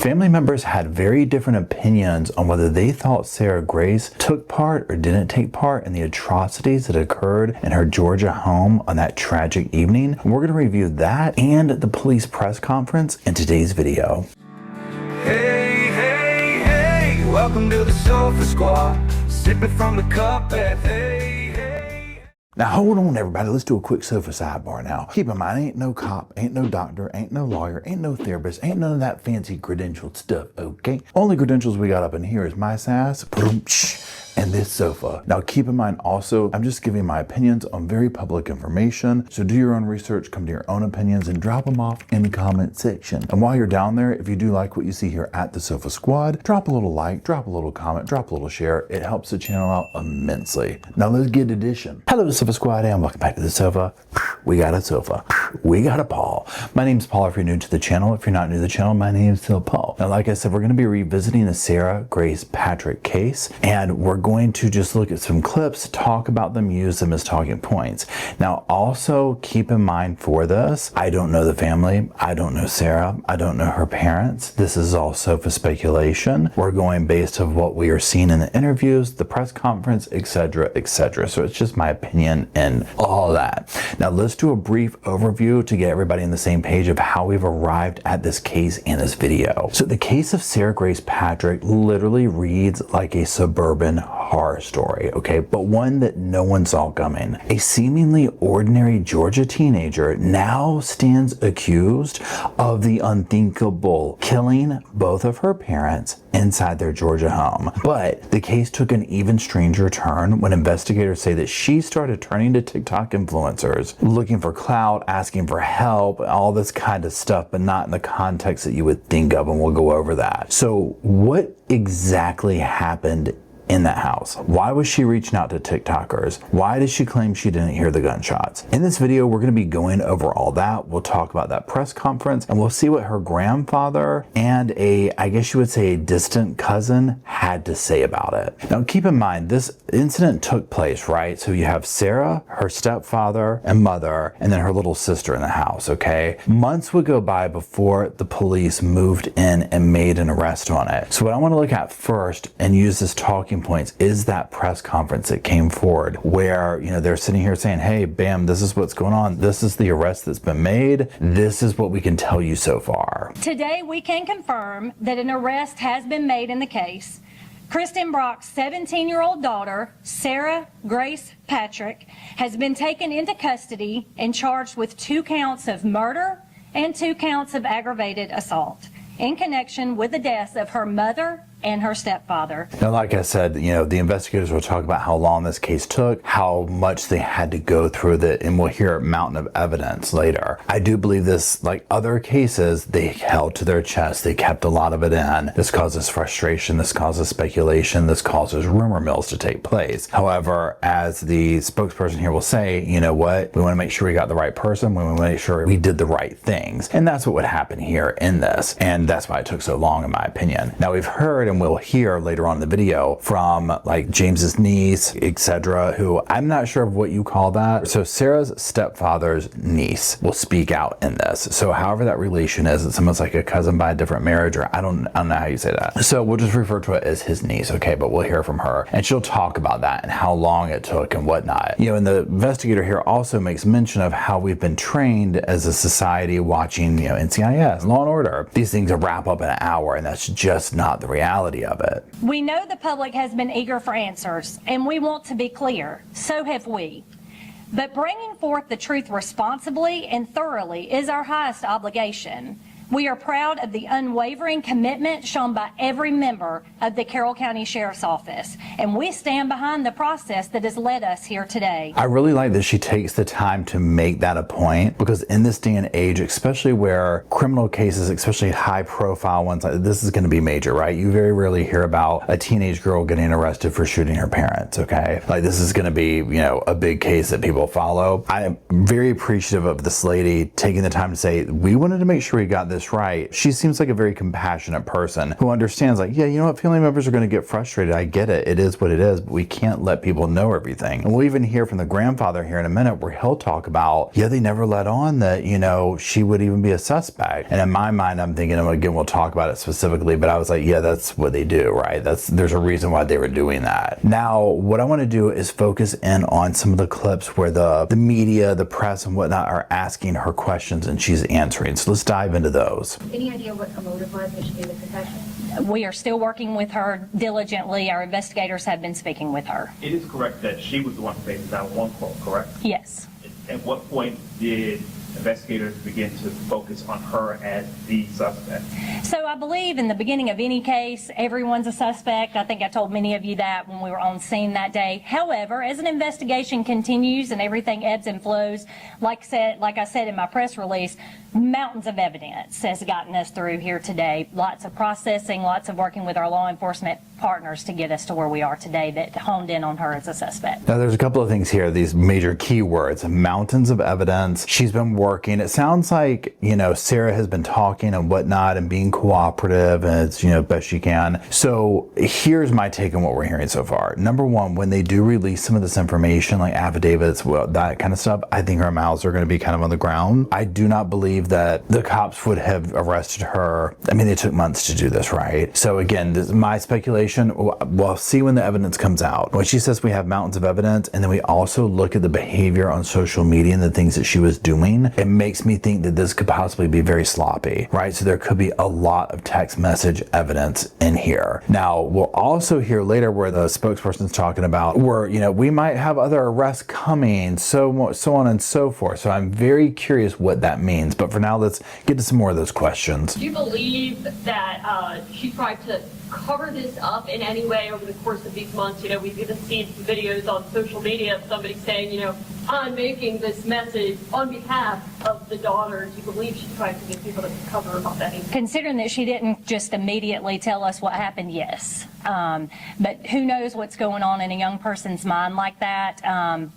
Family members had very different opinions on whether they thought Sarah Grace took part or didn't take part in the atrocities that occurred in her Georgia home on that tragic evening. We're going to review that and the police press conference in today's video. Hey, hey, hey, welcome to the Sofa Squad, sipping from the cup at hey. Now hold on everybody, let's do a quick sofa sidebar now. Keep in mind, ain't no cop, ain't no doctor, ain't no lawyer, ain't no therapist, ain't none of that fancy credentialed stuff, okay? Only credentials we got up in here is my sass, and this sofa. Now keep in mind also, I'm just giving my opinions on very public information, so do your own research, come to your own opinions, and drop them off in the comment section. And while you're down there, if you do like what you see here at the Sofa Squad, drop a little like, drop a little comment, drop a little share. It helps the channel out immensely. Now let's get edition. Hello Sofa Squad and welcome back to the sofa. We got a sofa. We got a Paul. My name's Paul if you're new to the channel. If you're not new to the channel, my name's still Paul. Now like I said, we're going to be revisiting the Sarah Grace Patrick case, and we're going to just look at some clips, talk about them, use them as talking points. Now also keep in mind for this, I don't know the family, I don't know Sarah, I don't know her parents. This is all sofa speculation. We're going based on what we are seeing in the interviews, the press conference, etc., etc. So it's just my opinion and all that. Now let's do a brief overview to get everybody on the same page of how we've arrived at this case in this video. So the case of Sarah Grace Patrick literally reads like a suburban horror story, okay, but one that no one saw coming. A seemingly ordinary Georgia teenager now stands accused of the unthinkable, killing both of her parents inside their Georgia home. But the case took an even stranger turn when investigators say that she started turning to TikTok influencers, looking for clout, asking for help, all this kind of stuff, but not in the context that you would think of, and we'll go over that. So what exactly happened in that house? Why was she reaching out to TikTokers? Why did she claim she didn't hear the gunshots? In this video, we're going to be going over all that. We'll talk about that press conference, and we'll see what her grandfather and I guess you would say a distant cousin had to say about it. Now keep in mind, this incident took place, right? So you have Sarah, her stepfather and mother, and then her little sister in the house, okay? Months would go by before the police moved in and made an arrest on it. So what I want to look at first and use this talking points is that press conference that came forward where, you know, they're sitting here saying, hey, bam, this is what's going on. This is the arrest that's been made. This is what we can tell you so far. Today, we can confirm that an arrest has been made in the case. Kristen Brock's 17-year-old daughter, Sarah Grace Patrick, has been taken into custody and charged with 2 counts of murder and 2 counts of aggravated assault in connection with the deaths of her mother and her stepfather. Now, like I said, you know, the investigators will talk about how long this case took, how much they had to go through that, and we'll hear a mountain of evidence later. I do believe this, like other cases, they held to their chest. They kept a lot of it in. This causes frustration. This causes speculation. This causes rumor mills to take place. However, as the spokesperson here will say, you know what? We want to make sure we got the right person. We want to make sure we did the right things. And that's what would happen here in this. And that's why it took so long, in my opinion. Now, we've heard and we'll hear later on in the video from like James's niece, etc., who I'm not sure of what you call that. So Sarah's stepfather's niece will speak out in this. So however that relation is, it's almost like a cousin by a different marriage, or I don't know how you say that. So we'll just refer to it as his niece, okay? But we'll hear from her and she'll talk about that and how long it took and whatnot. You know, and the investigator here also makes mention of how we've been trained as a society watching, you know, NCIS, Law and Order. These things wrap up in an hour, and that's just not the reality of it. We know the public has been eager for answers, and we want to be clear. So have we. But bringing forth the truth responsibly and thoroughly is our highest obligation. We are proud of the unwavering commitment shown by every member of the Carroll County Sheriff's Office, and we stand behind the process that has led us here today. I really like that she takes the time to make that a point, because in this day and age, especially where criminal cases, especially high profile ones, like this is going to be major, right? You very rarely hear about a teenage girl getting arrested for shooting her parents, okay? Like this is going to be, you know, a big case that people follow. I am very appreciative of this lady taking the time to say, we wanted to make sure we got this this right, she seems like a very compassionate person who understands, like, yeah, you know what, family members are going to get frustrated. I get it. It is what it is, but we can't let people know everything. And we'll even hear from the grandfather here in a minute where he'll talk about, yeah, they never let on that, you know, she would even be a suspect. And in my mind, I'm thinking, again, we'll talk about it specifically, but I was like, yeah, that's what they do, right? There's a reason why they were doing that. Now, what I want to do is focus in on some of the clips where the media, the press and whatnot are asking her questions and she's answering. So let's dive into those. Any idea what her motive was when she gave the confession? We are still working with her diligently. Our investigators have been speaking with her. It is correct that she was the one who made the 911 call, correct? Yes. At what point did investigators begin to focus on her as the suspect? So I believe in the beginning of any case, everyone's a suspect. I think I told many of you that when we were on scene that day. However, as an investigation continues and everything ebbs and flows, like I said in my press release, mountains of evidence has gotten us through here today. Lots of processing, lots of working with our law enforcement partners to get us to where we are today that honed in on her as a suspect. Now, there's a couple of things here, these major keywords, mountains of evidence. She's been working. It sounds like, you know, Sarah has been talking and whatnot and being cooperative and it's, you know, best she can. So here's my take on what we're hearing so far. Number one, when they do release some of this information, like affidavits, well, that kind of stuff, I think her mouths are going to be kind of on the ground. I do not believe that the cops would have arrested her. I mean, they took months to do this, right? So again, this is my speculation. We'll see when the evidence comes out. When she says we have mountains of evidence, and then we also look at the behavior on social media and the things that she was doing, it makes me think that this could possibly be very sloppy, right? So there could be a lot of text message evidence in here. Now, we'll also hear later where the spokesperson's talking about where, you know, we might have other arrests coming, so on and so forth. So I'm very curious what that means. But for now, let's get to some more of those questions. Do you believe that she tried to cover this up in any way over the course of these months? You know, we've even seen some videos on social media of somebody saying, you know, I'm making this message on behalf of the daughter. Do you believe she tried to get people to cover up anything? Considering that she didn't just immediately tell us what happened, yes. But who knows what's going on in a young person's mind like that.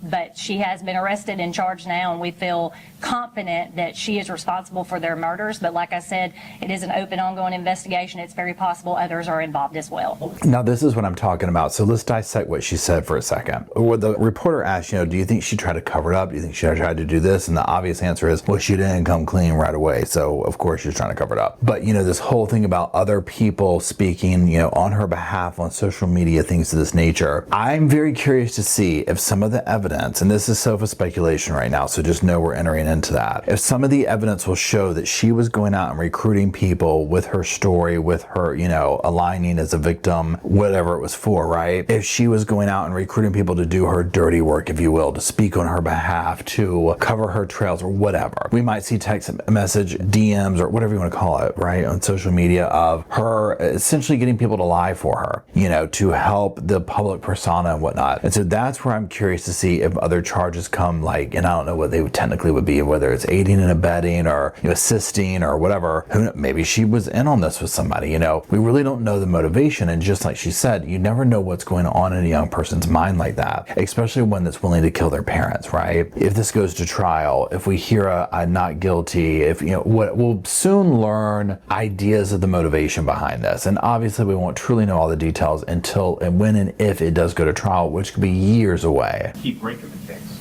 But she has been arrested and charged now, and we feel confident that she is responsible for their murders. But like I said, it is an open, ongoing investigation. It's very possible others are involved as well. Now, this is what I'm talking about. So let's dissect what she said for a second. When the reporter asked, you know, do you think she tried to cover it up? Do you think she tried to do this? And the obvious answer is, well, she didn't come clean right away. So of course she's trying to cover it up. But, you know, this whole thing about other people speaking, you know, on her behalf on social media, things of this nature. I'm very curious to see if some of the evidence, and this is sofa speculation right now, so just know we're entering into that. If some of the evidence will show that she was going out and recruiting people with her story, with her, you know, aligning as a victim, whatever it was for, right? If she was going out and recruiting people to do her dirty work, if you will, to speak on her behalf, to cover her trails or whatever. We might see text message, DMs, or whatever you want to call it, right, on social media of her essentially getting people to lie for her, you know, to help the public persona and whatnot. And so that's where I'm curious to see if other charges come, like, and I don't know what they technically would be, whether it's aiding and abetting or, you know, assisting or whatever. Who knows? Maybe she was in on this with somebody, you know. We really don't know the motivation. And just like she said, you never know what's going on in a young person's mind like that, especially one that's willing to kill their parents, right? If this goes to trial, if we hear a not guilty, if, you know, what we'll soon learn ideas of the motivation behind this. And obviously we won't truly know all the details until and when and if it does go to trial, which could be years away. Keep breaking the case.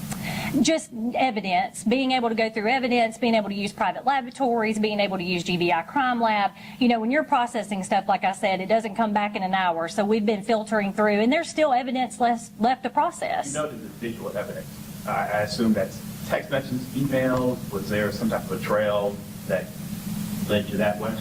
Just evidence, being able to go through evidence, being able to use private laboratories, being able to use GBI Crime Lab. You know, when you're processing stuff, like I said, it doesn't come back in an hour. So we've been filtering through, and there's still evidence left to process. You know, there's visual evidence. I assume that's text messages, emails. Was there some type of a trail that led you that way?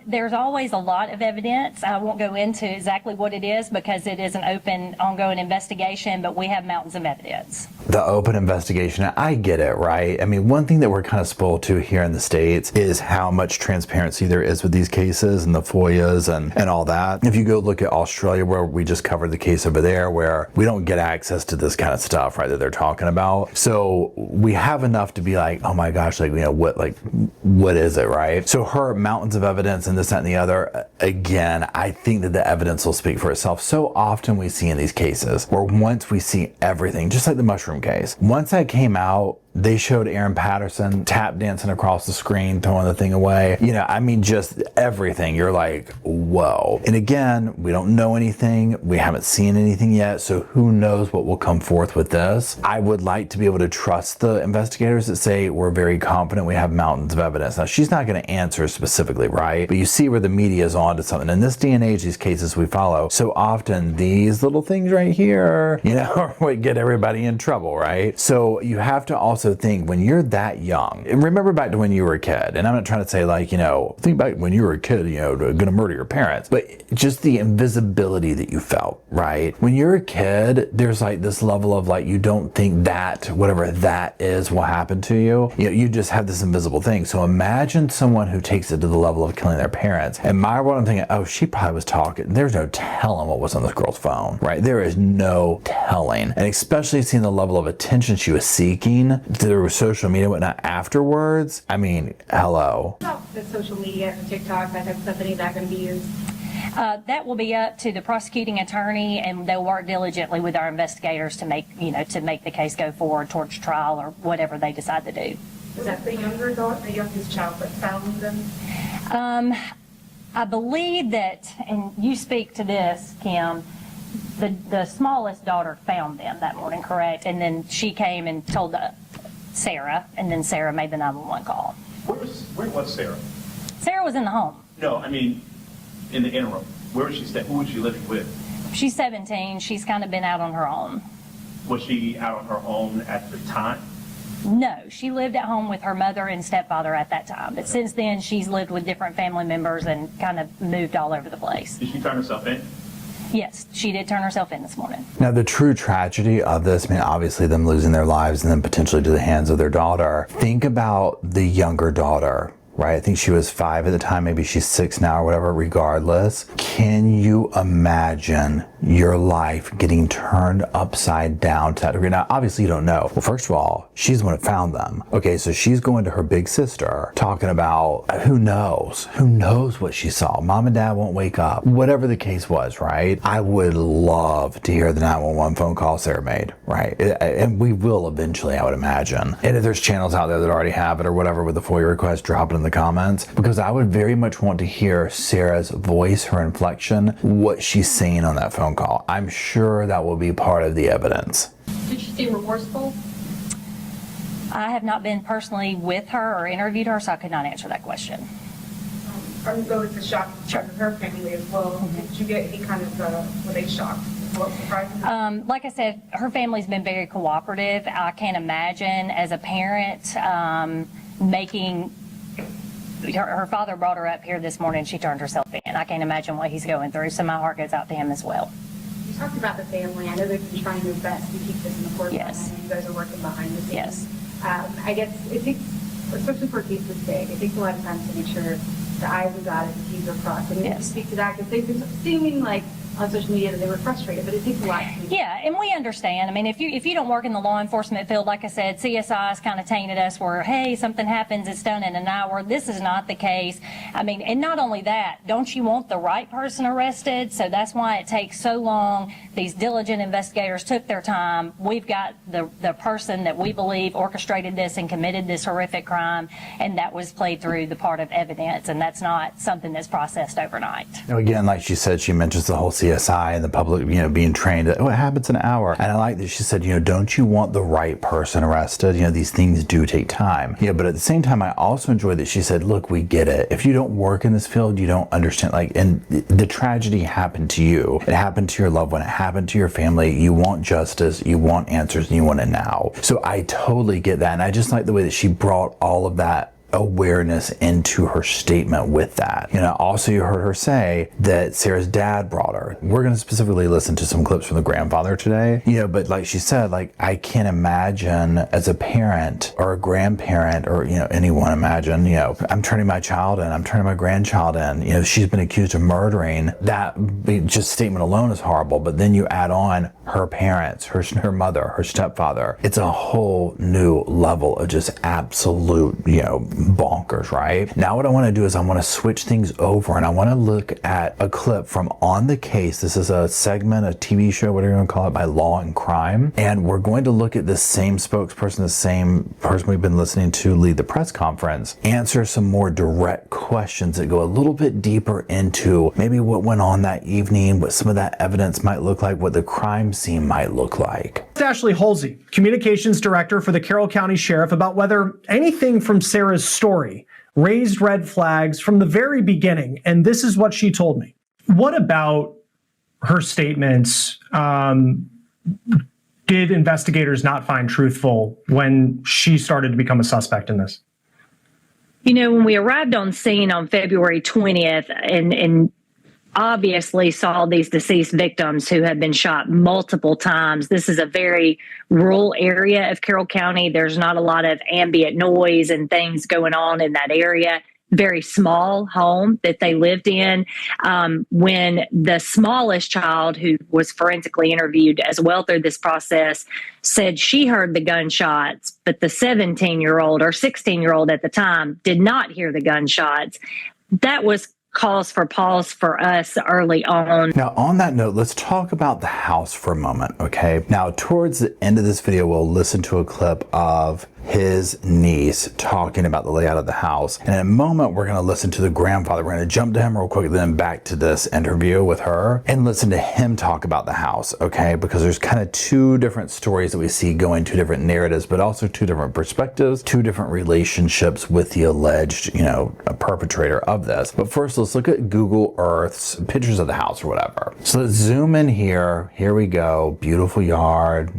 There's always a lot of evidence. I won't go into exactly what it is because it is an open, ongoing investigation, but we have mountains of evidence. The open investigation, I get it, right? I mean, one thing that we're kind of spoiled to here in the States is how much transparency there is with these cases and the FOIAs and all that. If you go look at Australia, where we just covered the case over there, where we don't get access to this kind of stuff, right, that they're talking about. So we have enough to be like, oh my gosh, like, you know, what is it, right? So her mountains of evidence and this, that, and the other, again, I think that the evidence will speak for itself. So often we see in these cases where once we see everything, just like the mushroom case, once that came out, they showed Aaron Patterson tap dancing across the screen, throwing the thing away. You know, I mean, just everything. You're like, whoa. And again, we don't know anything. We haven't seen anything yet. So who knows what will come forth with this. I would like to be able to trust the investigators that say we're very confident we have mountains of evidence. Now, she's not going to answer specifically, right? But you see where the media is on to something. In this day and age, these cases we follow, so often these little things right here, you know, would get everybody in trouble, right? So you have to also think when you're that young, and remember back to when you were a kid, and I'm not trying to say like, you know, think back when you were a kid, you know, gonna murder your parents, but just the invisibility that you felt, right? When you're a kid, there's like this level of like, you don't think that whatever that is will happen to you. You know, you just have this invisible thing. So imagine someone who takes it to the level of killing their parents. In my world, I'm thinking, oh, she probably was talking. There's no telling what was on this girl's phone, right? There is no telling. And especially seeing the level of attention she was seeking through social media and whatnot afterwards. I mean, hello. About the social media, TikTok, that type of stuff, any of that going to be used? That will be up to the prosecuting attorney, and they'll work diligently with our investigators to make the case go forward towards trial or whatever they decide to do. Is that the younger adult, the youngest child that found them? I believe that, and you speak to this, Kim, the smallest daughter found them that morning, correct? And then she came and told Sarah, and then Sarah made the 911 call. Where was Sarah? Sarah was in the home. No, I mean, in the interim. Where was she staying? Who was she living with? She's 17. She's kind of been out on her own. Was she out on her own at the time? No, she lived at home with her mother and stepfather at that time. But since then, she's lived with different family members and kind of moved all over the place. Did she turn herself in? Yes, she did turn herself in this morning. Now, the true tragedy of this, I mean, obviously them losing their lives and then potentially to the hands of their daughter. Think about the younger daughter, right? I think she was 5 at the time, maybe she's 6 now or whatever, regardless. Can you imagine your life getting turned upside down to that degree? Now, obviously you don't know. Well, first of all, she's the one that found them. Okay, so she's going to her big sister talking about who knows what she saw. Mom and dad won't wake up. Whatever the case was, right? I would love to hear the 911 phone call Sarah made, right? And we will eventually, I would imagine. And if there's channels out there that already have it or whatever with the FOIA request, drop it in the comments, because I would very much want to hear Sarah's voice, her inflection, what she's saying on that phone call. I'm sure that will be part of the evidence. Did she seem remorseful? I have not been personally with her or interviewed her, so I could not answer that question. Though it's a shock to her family as well. Did you get any kind of, were they shocked? What surprised them? Like I said, her family's been very cooperative. I can't imagine as a parent making... Her father brought her up here this morning. She turned herself in. I can't imagine what he's going through, so my heart goes out to him as well. You talked about the family. I know they've been trying their best to keep this in the forefront. Yes. I know you guys are working behind the scenes. Yes. I guess it takes, especially for a case this big, it takes a lot of time to make sure the I's are dotted, the T's are crossed. And you Yes. speak to that because they've been seeming like on social media that they were frustrated, but it takes a lot to Yeah, and we understand. I mean, if you don't work in the law enforcement field, like I said, CSI's kind of tainted us where, hey, something happens, it's done in an hour. This is not the case. I mean, and not only that, don't you want the right person arrested? So that's why it takes so long. These diligent investigators took their time. We've got the person that we believe orchestrated this and committed this horrific crime, and that was played through the part of evidence, and that's not something that's processed overnight. Now, again, like she said, she mentions the whole CSI and the public, being trained. It happens in an hour. And I like that she said, don't you want the right person arrested? These things do take time. Yeah, but at the same time, I also enjoy that she said, look, we get it. If you don't work in this field, you don't understand. And the tragedy happened to you. It happened to your loved one. It happened to your family. You want justice. You want answers, and you want it now. So I totally get that. And I just like the way that she brought all of that awareness into her statement with that. Also you heard her say that Sarah's dad brought her. We're going to specifically listen to some clips from the grandfather today, but like she said, I can't imagine as a parent or a grandparent or, anyone imagine, I'm turning my child in, I'm turning my grandchild in, she's been accused of murdering. That just statement alone is horrible, but then you add on her parents, her mother, her stepfather. It's a whole new level of just absolute, bonkers, right? Now what I want to do is I want to switch things over and I want to look at a clip from On the Case. This is a segment, a TV show, whatever you want to call it, by Law and Crime. And we're going to look at the same spokesperson, the same person we've been listening to lead the press conference, answer some more direct questions that go a little bit deeper into maybe what went on that evening, what some of that evidence might look like, what the crime scene might look like. Ashley Halsey, Communications Director for the Carroll County Sheriff, about whether anything from Sarah's story raised red flags from the very beginning. And this is what she told me. What about her statements did investigators not find truthful when she started to become a suspect in this? You know, when we arrived on scene on February 20th and obviously saw these deceased victims who had been shot multiple times, this is a very rural area of Carroll County. There's not a lot of ambient noise and things going on in that area. Very small home that they lived in. When the smallest child, who was forensically interviewed as well through this process, said she heard the gunshots, but the 17-year-old or 16-year-old at the time did not hear the gunshots, that was cause for pause for us early on. Now, on that note, let's talk about the house for a moment, okay? Now, towards the end of this video, we'll listen to a clip of his niece talking about the layout of the house. And in a moment, we're going to listen to the grandfather. We're going to jump to him real quick, then back to this interview with her and listen to him talk about the house, okay? Because there's kind of two different stories that we see going, two different narratives, but also two different perspectives, two different relationships with the alleged, perpetrator of this. But first, let's look at Google Earth's pictures of the house or whatever. So let's zoom in here. Here we go. Beautiful yard,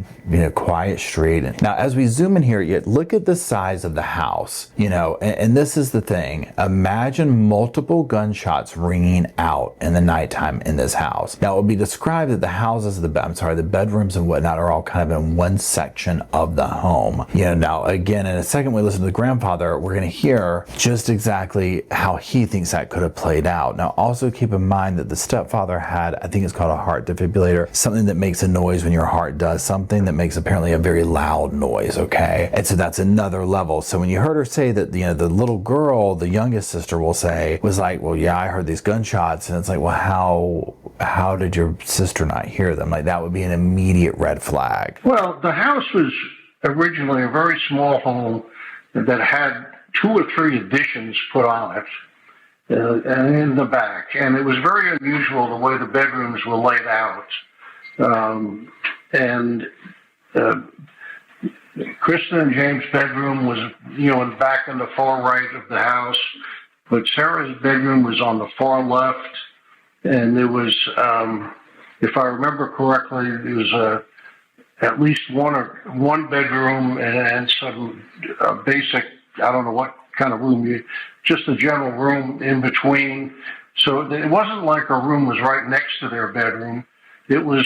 quiet street. Now, as we zoom in here, look at the size of the house, and this is the thing. Imagine multiple gunshots ringing out in the nighttime in this house. Now, it would be described that the houses, the bedrooms and whatnot are all kind of in one section of the home. Now, again, in a second, we listen to the grandfather, we're going to hear just exactly how he thinks that could have played out. Now, also keep in mind that the stepfather had, I think it's called a heart defibrillator, something that makes a noise when your heart does something that makes apparently a very loud noise, okay? And so that's another level. So when you heard her say that, the little girl, the youngest sister was like, well, yeah, I heard these gunshots. And it's like, well, how did your sister not hear them? Like, that would be an immediate red flag. Well, the house was originally a very small home that had 2 or 3 additions put on it. And in the back. And it was very unusual the way the bedrooms were laid out. Kristen and James' bedroom was, back in the far right of the house, but Sarah's bedroom was on the far left. And there was, if I remember correctly, there was at least one bedroom and some basic, I don't know what kind of room, just a general room in between. So it wasn't like a room was right next to their bedroom. It was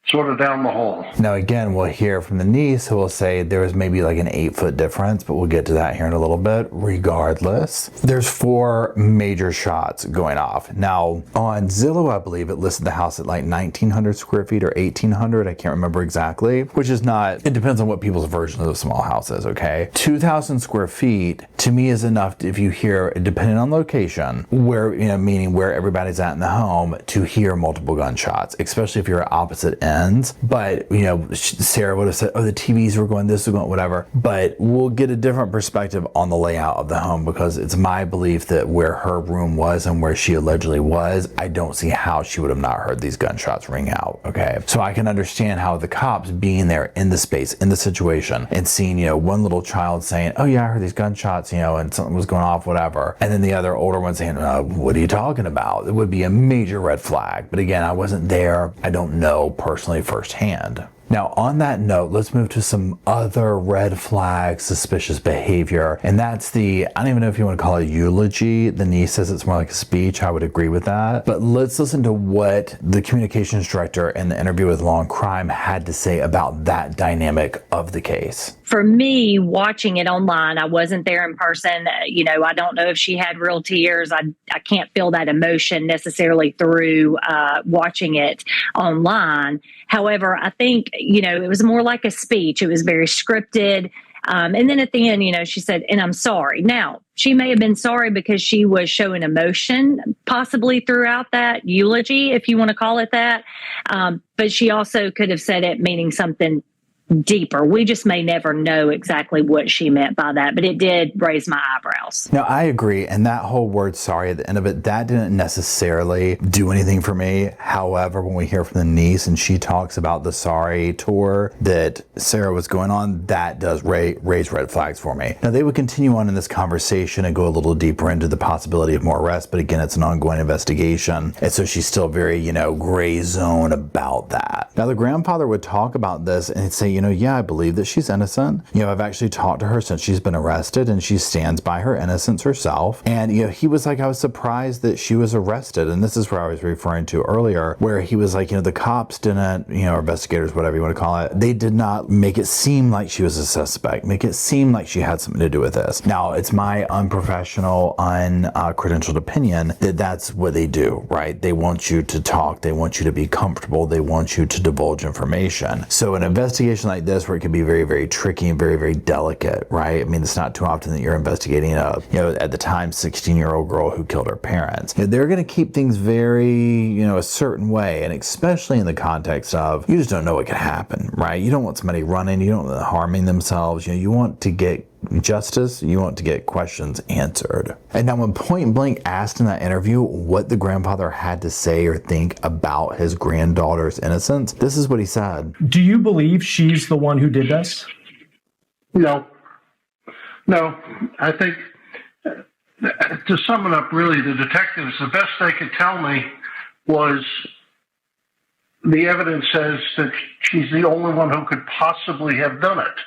sort of down the hall. Now, again, we'll hear from the niece who will say there was maybe like an 8-foot difference, but we'll get to that here in a little bit. Regardless, there's 4 major shots going off. Now, on Zillow, I believe it listed the house at like 1,900 square feet or 1,800. I can't remember exactly, which is not, it depends on what people's version of a small house is, okay? 2,000 square feet to me is enough if you hear, depending on location, where, meaning where everybody's at in the home, to hear multiple gunshots, especially if you're at opposite ends. But, Sarah would have said, oh, the TVs were going, this was going, whatever. But we'll get a different perspective on the layout of the home, because it's my belief that where her room was and where she allegedly was, I don't see how she would have not heard these gunshots ring out, okay? So I can understand how the cops being there in the space, in the situation, and seeing, one little child saying, oh yeah, I heard these gunshots, and something was going off, whatever. And then the other older one saying, what are you talking about? It would be a major red flag. But again, I wasn't there. I don't know personally firsthand. Now, on that note, let's move to some other red flag suspicious behavior. And that's I don't even know if you want to call it eulogy. The niece says it's more like a speech. I would agree with that. But let's listen to what the communications director in the interview with Law and Crime had to say about that dynamic of the case. For me, watching it online, I wasn't there in person. I don't know if she had real tears. I can't feel that emotion necessarily through watching it online. However, I think, it was more like a speech. It was very scripted. And then at the end, she said, and I'm sorry. Now, she may have been sorry because she was showing emotion possibly throughout that eulogy, if you want to call it that. But she also could have said it meaning something deeper. We just may never know exactly what she meant by that, but it did raise my eyebrows. No, I agree. And that whole word sorry at the end of it, that didn't necessarily do anything for me. However, when we hear from the niece and she talks about the sorry tour that Sarah was going on, that does raise red flags for me. Now, they would continue on in this conversation and go a little deeper into the possibility of more arrests, but again, it's an ongoing investigation. And so she's still very, gray zone about that. Now, the grandfather would talk about this and he'd say, yeah, I believe that she's innocent. I've actually talked to her since she's been arrested and she stands by her innocence herself. And, he was like, I was surprised that she was arrested. And this is where I was referring to earlier, where he was like, the cops didn't, or investigators, whatever you want to call it, they did not make it seem like she was a suspect, make it seem like she had something to do with this. Now, it's my unprofessional, uncredentialed opinion that that's what they do, right? They want you to talk. They want you to be comfortable. They want you to divulge information. So an investigation like this, where it can be very, very tricky and very, very delicate, right? I mean, it's not too often that you're investigating a, at the time, 16-year-old girl who killed her parents. They're going to keep things very, a certain way, and especially in the context of, you just don't know what could happen, right? You don't want somebody running, you don't want them harming themselves, you want to get justice, you want to get questions answered. And now when point blank asked in that interview what the grandfather had to say or think about his granddaughter's innocence, this is what he said. Do you believe she's the one who did this? No. I think, to sum it up, really, the detectives, the best they could tell me was the evidence says that she's the only one who could possibly have done it.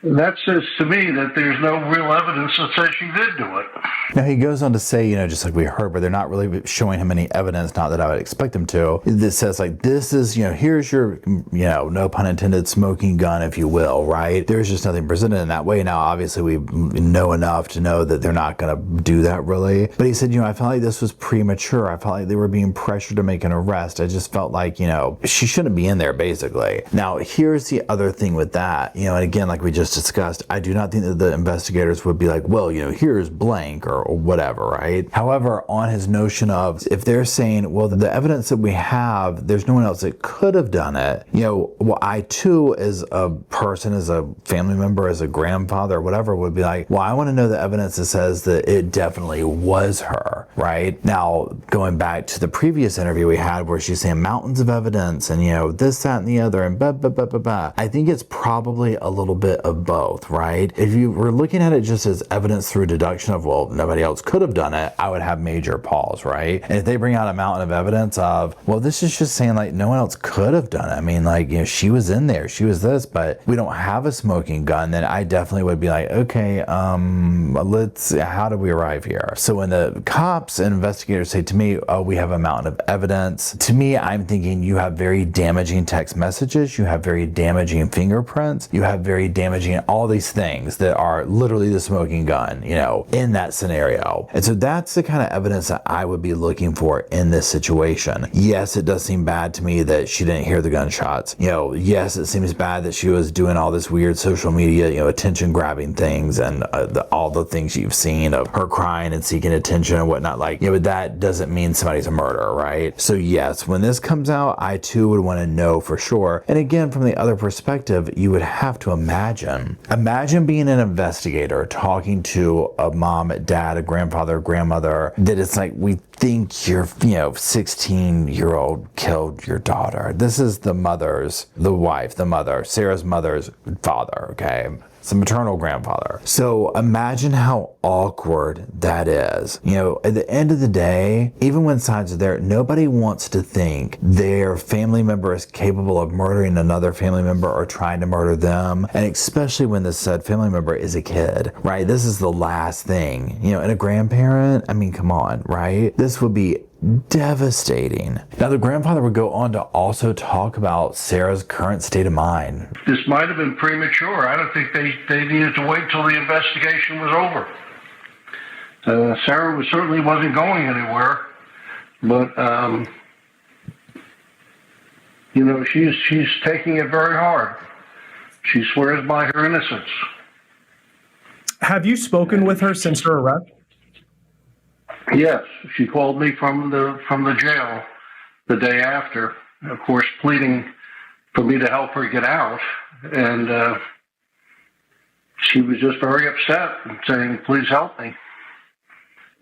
That says to me that there's no real evidence that says she did do it. Now, he goes on to say, just like we heard, but they're not really showing him any evidence, not that I would expect them to. This says, like, this is, here's your, no pun intended, smoking gun, if you will, right? There's just nothing presented in that way. Now, obviously, we know enough to know that they're not going to do that, really. But he said, I felt like this was premature. I felt like they were being pressured to make an arrest. I just felt like, she shouldn't be in there, basically. Now, here's the other thing with that, and again, like we just discussed, I do not think that the investigators would be like, well, here's blank or whatever, right? However, on his notion of, if they're saying, well, the evidence that we have, there's no one else that could have done it, well, I too, as a person, as a family member, as a grandfather, whatever, would be like, well, I want to know the evidence that says that it definitely was her, right? Now, going back to the previous interview we had where she's saying mountains of evidence and, this, that, and the other, and blah, blah, blah, blah, blah. I think it's probably a little bit of both, right? If you were looking at it just as evidence through deduction of, well, nobody else could have done it, I would have major pause, right? And if they bring out a mountain of evidence of, well, this is just saying like no one else could have done it. I mean, like, she was in there, she was this, but we don't have a smoking gun, then I definitely would be like, okay, how do we arrive here? So when the cops and investigators say to me, oh, we have a mountain of evidence, to me, I'm thinking you have very damaging text messages, you have very damaging fingerprints, you have very damaging all these things that are literally the smoking gun, in that scenario. And so that's the kind of evidence that I would be looking for in this situation. Yes, it does seem bad to me that she didn't hear the gunshots. Yes, it seems bad that she was doing all this weird social media, attention grabbing things and all the things you've seen of her crying and seeking attention and whatnot. Like, but that doesn't mean somebody's a murderer, right? So yes, when this comes out, I too would want to know for sure. And again, from the other perspective, you would have to imagine being an investigator talking to a mom, dad, a grandfather, grandmother, that it's like, we think your 16-year-old killed your daughter. This is the wife, Sarah's mother's father, okay? It's a maternal grandfather. So imagine how awkward that is. At the end of the day, even when signs are there, nobody wants to think their family member is capable of murdering another family member or trying to murder them. And especially when the said family member is a kid, right? This is the last thing. And a grandparent, I mean, come on, right? This would be devastating. Now, the grandfather would go on to also talk about Sarah's current state of mind. This might have been premature. I don't think they needed to wait till the investigation was over. Sarah certainly wasn't going anywhere, but she's taking it very hard. She swears by her innocence. Have you spoken with her since her arrest? Yes, she called me from the jail the day after, of course, pleading for me to help her get out. And she was just very upset and saying, please help me.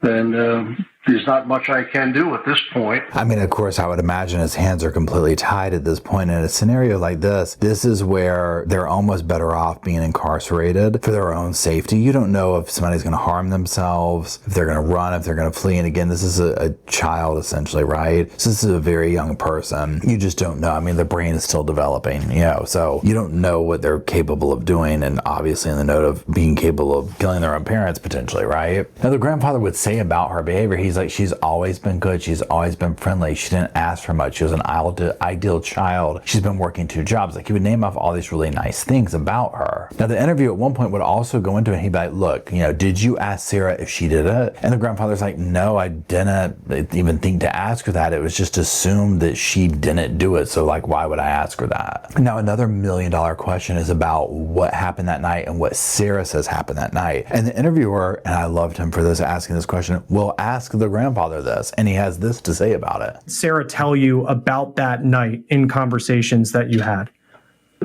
And there's not much I can do at this point. I mean, of course, I would imagine his hands are completely tied at this point. In a scenario like this is where they're almost better off being incarcerated for their own safety. You don't know if somebody's going to harm themselves, if they're going to run, if they're going to flee. And again, this is a child, essentially, right? So this is a very young person. You just don't know. I mean, the brain is still developing, so you don't know what they're capable of doing. And obviously, in the note of being capable of killing their own parents, potentially, right? Now, the grandfather would say about her behavior, he's like, she's always been good. She's always been friendly. She didn't ask for much. She was an ideal child. She's been working 2 jobs. Like, he would name off all these really nice things about her. Now, the interview at one point would also go into it. He'd be like, look, did you ask Sarah if she did it? And the grandfather's like, no, I didn't even think to ask her that. It was just assumed that she didn't do it. So, like, why would I ask her that? Now, another $1 million question is about what happened that night and what Sarah says happened that night. And the interviewer, and I loved him for this, asking this question, will ask the grandfather this, and he has this to say about it. Sarah tell you about that night in conversations that you had?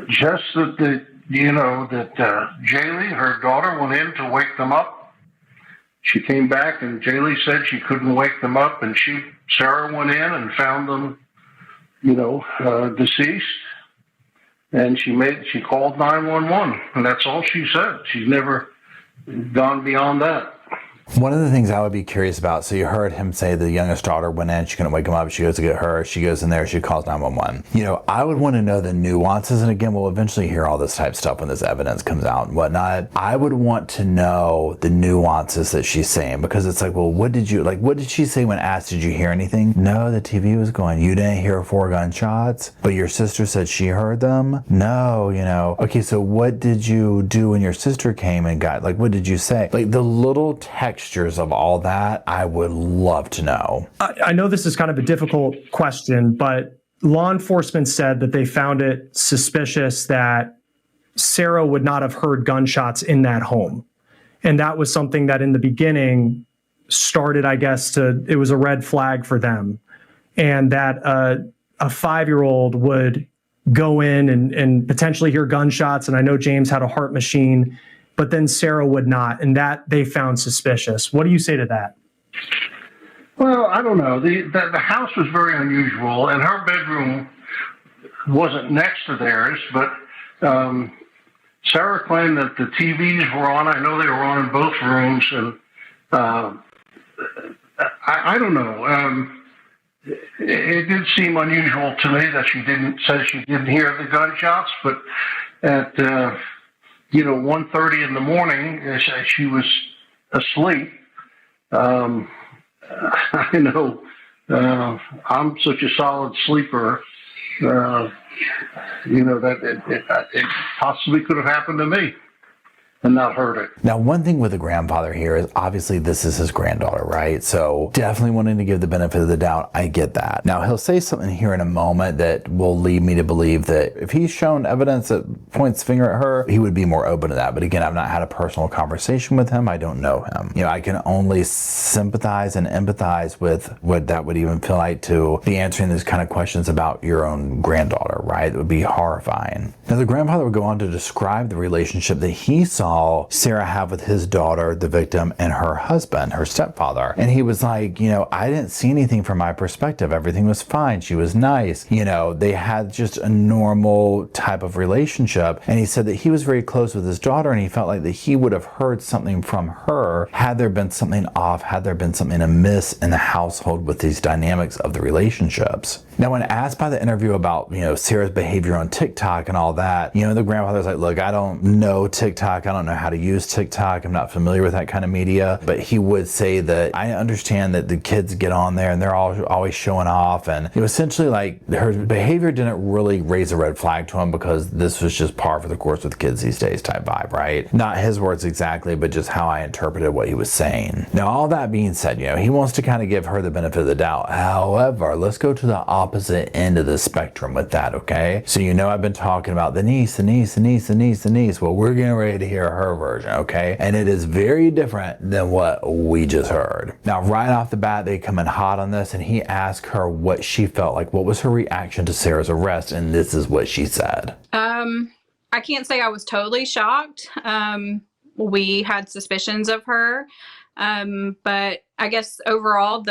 Just that Jaylee, her daughter, went in to wake them up. She came back and Jaylee said she couldn't wake them up, and Sarah went in and found them, deceased. And she called 911, and that's all she said. She's never gone beyond that. One of the things I would be curious about, so you heard him say the youngest daughter went in, she couldn't wake him up, she goes to get her, she goes in there, she calls 911. I would want to know the nuances, and again, we'll eventually hear all this type of stuff when this evidence comes out and whatnot. I would want to know the nuances that she's saying, because it's like, well, what did she say when asked, did you hear anything? No, the TV was going. You didn't hear 4 gunshots, but your sister said she heard them? No, Okay, so what did you do when your sister came and got, what did you say? The little textures of all that, I would love to know. I know this is kind of a difficult question, but law enforcement said that they found it suspicious that Sarah would not have heard gunshots in that home. And that was something that in the beginning started, I guess, it was a red flag for them. And that a 5-year-old would go in and potentially hear gunshots. And I know James had a heart machine, but then Sarah would not, and that they found suspicious. What do you say to that? Well, I don't know. The house was very unusual, and her bedroom wasn't next to theirs, but Sarah claimed that the TVs were on. I know they were on in both rooms, and I don't know. It did seem unusual to me that she didn't hear the gunshots, but at 1:30 in the morning, she was asleep. I know I'm such a solid sleeper, that it possibly could have happened to me and not heard it. Now, one thing with the grandfather here is obviously this is his granddaughter, right? So definitely wanting to give the benefit of the doubt. I get that. Now, he'll say something here in a moment that will lead me to believe that if he's shown evidence that points finger at her, he would be more open to that. But again, I've not had a personal conversation with him. I don't know him. I can only sympathize and empathize with what that would even feel like to be answering these kind of questions about your own granddaughter, right? It would be horrifying. Now, the grandfather would go on to describe the relationship that he saw Sarah have with his daughter, the victim, and her husband, her stepfather. And he was like, I didn't see anything from my perspective. Everything was fine. She was nice. They had just a normal type of relationship. And he said that he was very close with his daughter, and he felt like that he would have heard something from her had there been something off, had there been something amiss in the household with these dynamics of the relationships. Now, when asked by the interview about, Sarah's behavior on TikTok and all that, the grandfather's like, look, I don't know TikTok. I don't don't know how to use TikTok. I'm not familiar with that kind of media, but he would say that I understand that the kids get on there and they're always showing off, and it was essentially like her behavior didn't really raise a red flag to him because this was just par for the course with kids these days type vibe, right? Not his words exactly, but just how I interpreted what he was saying. Now, all that being said, he wants to kind of give her the benefit of the doubt. However, let's go to the opposite end of the spectrum with that, okay? So I've been talking about the niece. Well, we're getting ready to hear her version, okay? And it is very different than what we just heard. Now, right off the bat, they come in hot on this, and he asked her what she felt like. What was her reaction to Sarah's arrest? And this is what she said. I can't say I was totally shocked. We had suspicions of her. But I guess overall,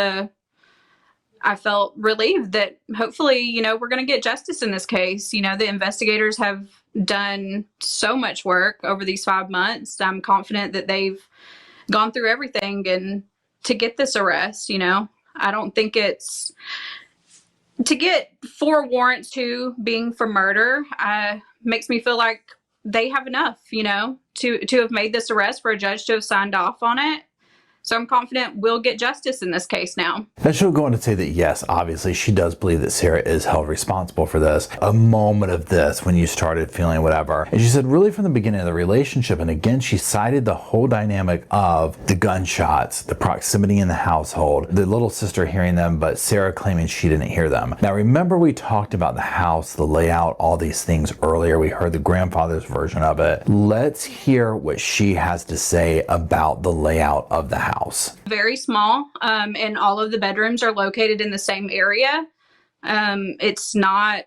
I felt relieved that hopefully, we're going to get justice in this case. The investigators have done so much work over these 5 months. I'm confident that they've gone through everything and to get this arrest, I don't think it's to get 4 warrants to being for murder, makes me feel like they have enough, to have made this arrest for a judge to have signed off on it. So I'm confident we'll get justice in this case now. And she'll go on to say that, yes, obviously she does believe that Sarah is held responsible for this. A moment of this when you started feeling whatever. And she said really from the beginning of the relationship, and again, she cited the whole dynamic of the gunshots, the proximity in the household, the little sister hearing them, but Sarah claiming she didn't hear them. Now, remember we talked about the house, the layout, all these things earlier. We heard the grandfather's version of it. Let's hear what she has to say about the layout of the house. Very small, and all of the bedrooms are located in the same area. It's not,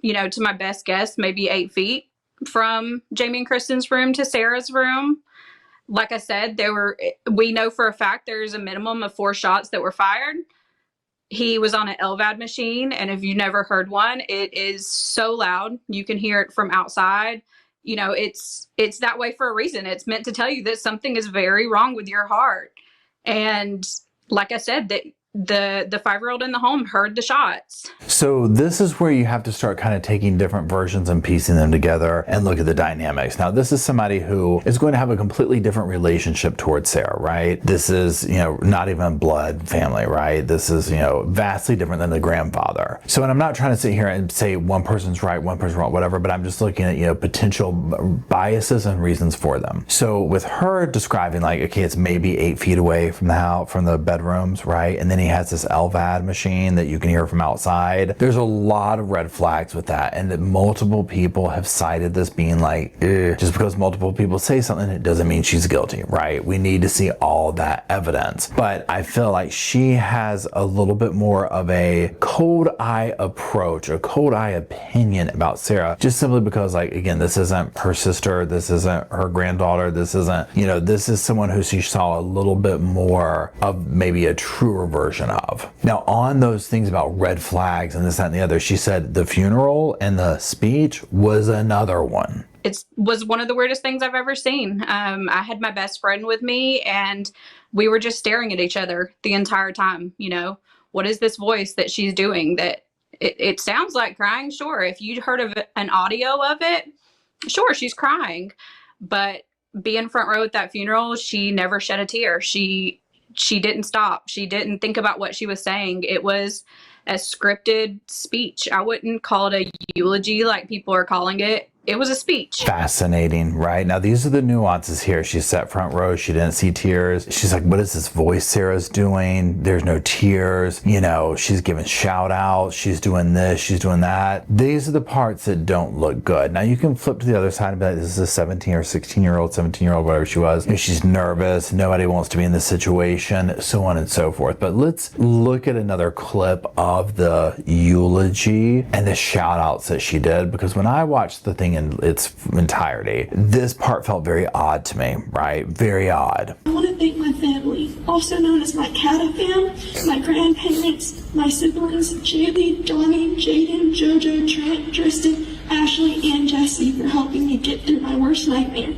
to my best guess, maybe 8 feet from Jamie and Kristen's room to Sarah's room. Like I said, we know for a fact there's a minimum of 4 shots that were fired. He was on an LVAD machine, and if you've never heard one, it is so loud. You can hear it from outside. It's that way for a reason. It's meant to tell you that something is very wrong with your heart. And like I said, that the 5-year-old in the home heard the shots. So this is where you have to start kind of taking different versions and piecing them together and look at the dynamics. Now, this is somebody who is going to have a completely different relationship towards Sarah, right? This is, not even blood family, right? This is, vastly different than the grandfather. So, and I'm not trying to sit here and say one person's right, one person's wrong, whatever, but I'm just looking at, potential biases and reasons for them. So with her describing like, okay, it's maybe 8 feet away from the house, from the bedrooms, right? And then he has this LVAD machine that you can hear from outside. There's a lot of red flags with that, and that multiple people have cited this being like, just because multiple people say something, it doesn't mean she's guilty, right? We need to see all that evidence. But I feel like she has a little bit more of a cold eye approach, a cold eye opinion about Sarah, just simply because, like, again, this isn't her sister, this isn't her granddaughter, this isn't, this is someone who she saw a little bit more of maybe a truer version of. Now, on those things about red flags and this, that, and the other, she said the funeral and the speech was another one. It was one of the weirdest things I've ever seen. I had my best friend with me, and we were just staring at each other the entire time. What is this voice that she's doing? That it sounds like crying. Sure, if you'd heard of an audio of it, sure, she's crying. But being front row at that funeral, she never shed a tear. She didn't stop. She didn't think about what she was saying. It was a scripted speech. I wouldn't call it a eulogy like people are calling it. It was a speech. Fascinating, right? Now, these are the nuances here. She sat front row. She didn't see tears. She's like, what is this voice Sarah's doing? There's no tears. She's giving shout outs. She's doing this. She's doing that. These are the parts that don't look good. Now, you can flip to the other side and be like, this is a 17 or 16-year-old, 17-year-old, whatever she was. She's nervous. Nobody wants to be in this situation, so on and so forth. But let's look at another clip of the eulogy and the shout outs that she did, because when I watched the thing in its entirety, this part felt very odd to me, right? Very odd. I want to thank my family, also known as my Cata fam, my grandparents, my siblings, Jaylee, Donnie, Jaden, Jojo, Trent, Tristan, Ashley, and Jesse for helping me get through my worst nightmare.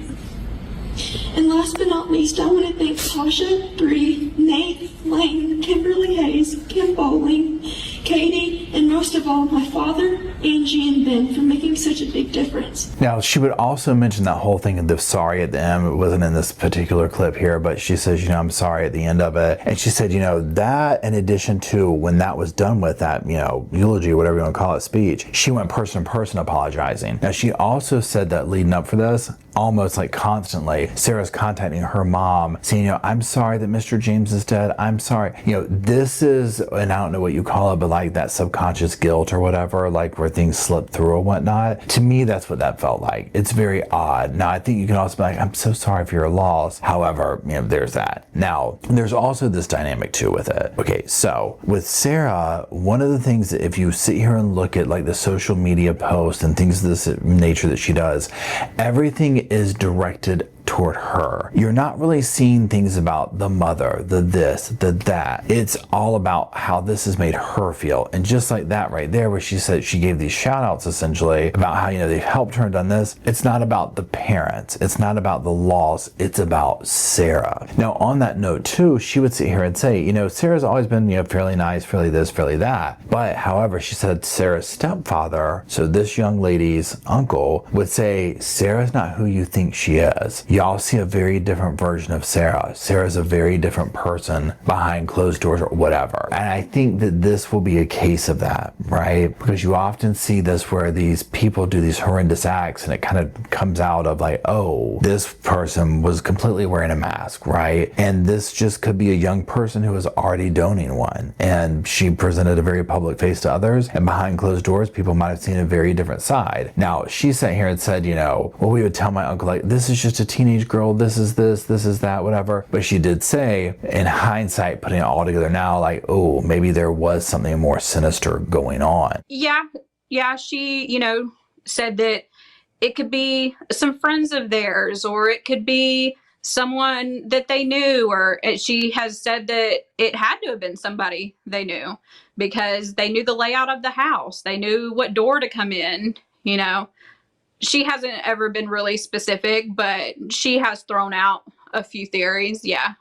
And last but not least, I want to thank Tasha, Bree, Nate, Lane, Kimberly Hayes, Kim Bowling, Katie, and most of all, all, my father, Angie, and Ben for making such a big difference. Now, she would also mention that whole thing of the sorry at the end. It wasn't in this particular clip here, but she says, I'm sorry at the end of it. And she said, that in addition to when that was done with that, eulogy, whatever you want to call it, speech, she went person to person apologizing. Now, she also said that leading up for this, almost like constantly, Sarah's contacting her mom saying, I'm sorry that Mr. James is dead. I'm sorry. This is, and I don't know what you call it, but like that subconscious guilt or whatever, like where things slip through or whatnot. To me, that's what that felt like. It's very odd. Now, I think you can also be like, I'm so sorry for your loss. However, there's that. Now, there's also this dynamic too with it. Okay, so with Sarah, one of the things that if you sit here and look at like the social media posts and things of this nature that she does, everything is directed toward her. You're not really seeing things about the mother, the this, the that. It's all about how this has made her feel. And just like that right there, where she said she gave these shout outs essentially about how, they've helped her and done this. It's not about the parents. It's not about the loss. It's about Sarah. Now, on that note too, she would sit here and say, Sarah's always been, fairly nice, fairly this, fairly that. But however, she said Sarah's stepfather, so this young lady's uncle, would say, Sarah's not who you think she is. Y'all see a very different version of Sarah. Sarah's a very different person behind closed doors or whatever. And I think that this will be a case of that, right? Because you often see this where these people do these horrendous acts and it kind of comes out of like, oh, this person was completely wearing a mask, right? And this just could be a young person who was already donning one. And she presented a very public face to others. And behind closed doors, people might have seen a very different side. Now, she sat here and said, well, we would tell my uncle, like, this is just a teenage girl, this is this is that, whatever. But she did say, in hindsight, putting it all together now, like, oh, maybe there was something more sinister going on. Yeah, she, said that it could be some friends of theirs, or it could be someone that they knew, or she has said that it had to have been somebody they knew because they knew the layout of the house. They knew what door to come in, She hasn't ever been really specific, but she has thrown out a few theories. Yeah.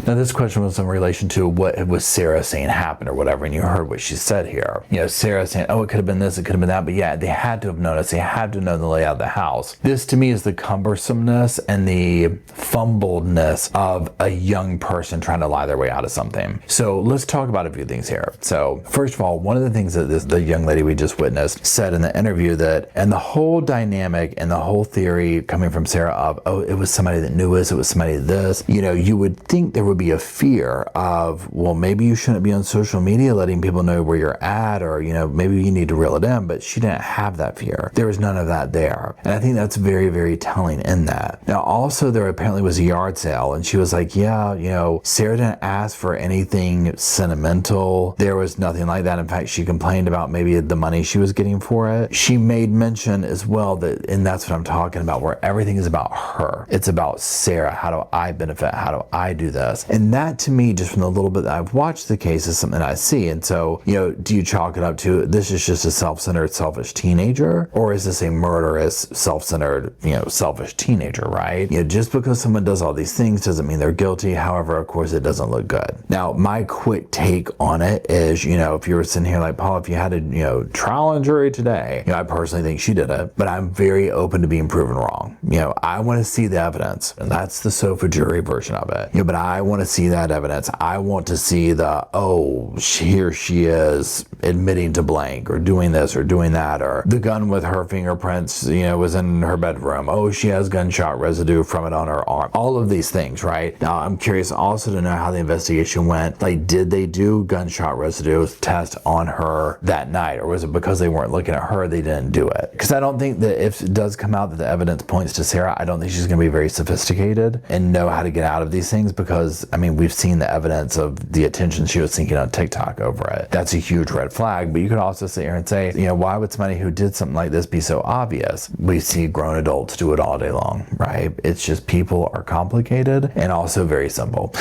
Now, this question was in relation to what was Sarah saying happened or whatever, and you heard what she said here. Sarah saying, oh, it could have been this, it could have been that, but yeah, they had to have noticed, they had to know the layout of the house. This, to me, is the cumbersomeness and the fumbledness of a young person trying to lie their way out of something. So let's talk about a few things here. So first of all, one of the things that the young lady we just witnessed said in the interview that, and the whole dynamic and the whole theory coming from Sarah of, oh, it was somebody that knew us, it was somebody this, you would think there would be a fear of, well, maybe you shouldn't be on social media letting people know where you're at, or maybe you need to reel it in. But she didn't have that fear. There was none of that there, and I think that's very, very telling in that. Now, also, there apparently was a yard sale, and she was like, yeah, Sarah didn't ask for anything sentimental. There was nothing like that. In fact, she complained about maybe the money she was getting for it. She made mention as well that, and that's what I'm talking about, where everything is about her. It's about Sarah. How do I benefit? How do I do this? And that, to me, just from the little bit that I've watched the case, is something I see. And so, do you chalk it up to this is just a self-centered, selfish teenager? Or is this a murderous, self-centered, selfish teenager, right? Just because someone does all these things doesn't mean they're guilty. However, of course, it doesn't look good. Now, my quick take on it is, if you were sitting here like, Paul, if you had a, trial and jury today, I personally think she did it, but I'm very open to being proven wrong. I want to see the evidence, and that's the sofa jury version of it. But I want to see that evidence. I want to see the, oh, here she is admitting to blank, or doing this or doing that, or the gun with her fingerprints, was in her bedroom. Oh, she has gunshot residue from it on her arm. All of these things, right? Now, I'm curious also to know how the investigation went. Like, did they do gunshot residue test on her that night, or was it because they weren't looking at her, they didn't do it? Because I don't think that if it does come out that the evidence points to Sarah, I don't think she's going to be very sophisticated and know how to get out of these things, because we've seen the evidence of the attention she was seeking on TikTok over it. That's a huge red flag. But you could also sit here and say, why would somebody who did something like this be so obvious? We see grown adults do it all day long, right? It's just people are complicated and also very simple.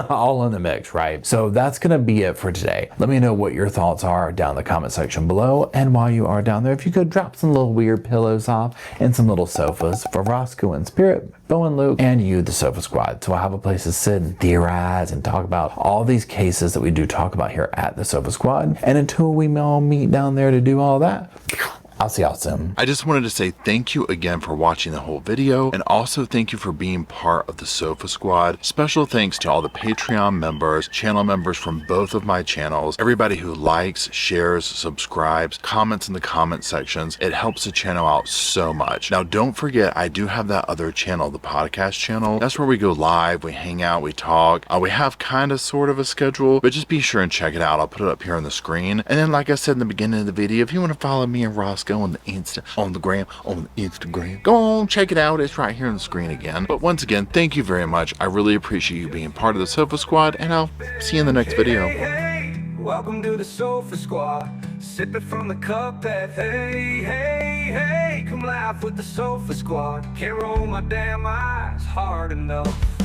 All in the mix, right? So that's going to be it for today. Let me know what your thoughts are down in the comment section below. And while you are down there, if you could drop some little weird pillows off and some little sofas for Roscoe and Spirit. Bo and Luke, and you, the Sofa Squad. So I have a place to sit and theorize and talk about all these cases that we do talk about here at the Sofa Squad. And until we all meet down there to do all that, I'll see y'all soon. I just wanted to say thank you again for watching the whole video, and also thank you for being part of the Sofa Squad. Special thanks to all the Patreon members, channel members from both of my channels, everybody who likes, shares, subscribes, comments in the comment sections. It helps the channel out so much. Now don't forget, I do have that other channel, the podcast channel. That's where we go live, we hang out, we talk. We have kind of sort of a schedule, but just be sure and check it out. I'll put it up here on the screen. And then like I said in the beginning of the video, if you want to follow me and Roscoe on the Instagram, go on, check it out. It's right here on the screen again. But once again, thank you very much. I really appreciate you being part of the Sofa Squad, and I'll see you in the next video. Hey, welcome to the Sofa Squad, sipping from the cup that hey, come laugh with the Sofa Squad. Can't roll my damn eyes hard enough.